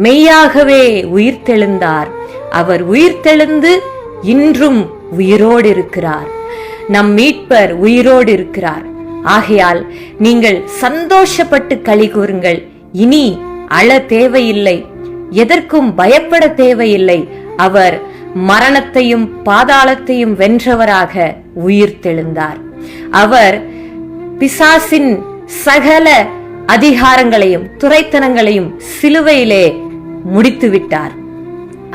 மெய்யாகவே உயிர்த்தெழுந்தார். அவர் உயிர்த்தெழுந்து இன்றும் உயிரோடு இருக்கிறார். நம் மீட்பர் உயிரோடு இருக்கிறார். ஆகையால் நீங்கள் சந்தோஷப்பட்டு களி கூறுங்கள். இனி அழ தேவையில்லை, எதற்கும் பயப்பட தேவையில்லை. அவர் மரணத்தையும் பாதாளத்தையும் வென்றவராக உயிர்த்தெழுந்தார். அவர் பிசாசின் சகல அதிகாரங்களையும் துரைத்தனங்களையும் சிலுவையிலே முடித்து விட்டார்.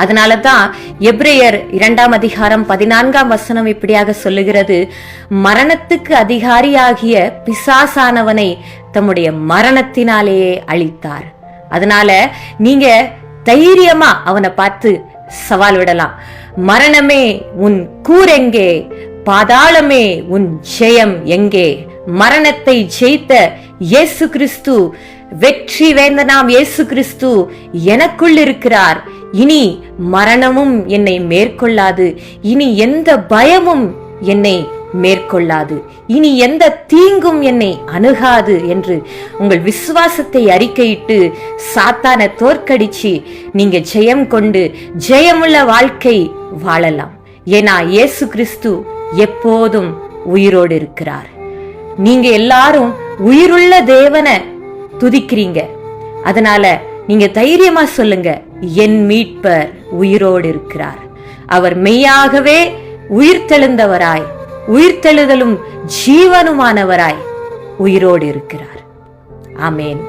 அதனாலதான் எபிரேயர் 2:14 இப்படியாக சொல்லுகிறது, மரணத்துக்கு அதிகாரியாகிய பிசாசானவனை தம்முடைய மரணத்தினாலேயே அழித்தார். அதனால நீங்க தைரியமா அவனை பார்த்து சவால் விடலாம். மரணமே உன் கூரெங்கே, பாதாளமே உன் ஜெயம் எங்கே? மரணத்தை ஜெயித்த இயேசு கிறிஸ்து, வெற்றி வேந்தனாம் இயேசு கிறிஸ்து எனக்குள் இருக்கிறார். இனி மரணமும் என்னை மேற்கொள்ளாது, இனி எந்த பயமும் என்னை மேற்கொள்ளாது, இனி எந்த தீங்கும் என்னை அணுகாது என்று உங்கள் விசுவாசத்தை அறிக்கையிட்டு சாத்தானை தோற்கடிச்சு நீங்க ஜெயம் கொண்டு ஜெயமுள்ள வாழ்க்கை வாழலாம். ஏன்னா இயேசு கிறிஸ்து எப்போதும் உயிரோடு இருக்கிறார். நீங்க எல்லாரும் உயிருள்ள தேவனை துதிக்கிறீங்க. அதனால நீங்க தைரியமா சொல்லுங்க, என் மீட்பர் உயிரோடு இருக்கிறார். அவர் மெய்யாகவே உயிர்த்தெழுந்தவராய், உயிர்த்தெழுதலும் ஜீவனுமானவராய் உயிரோடு இருக்கிறார். ஆமேன்.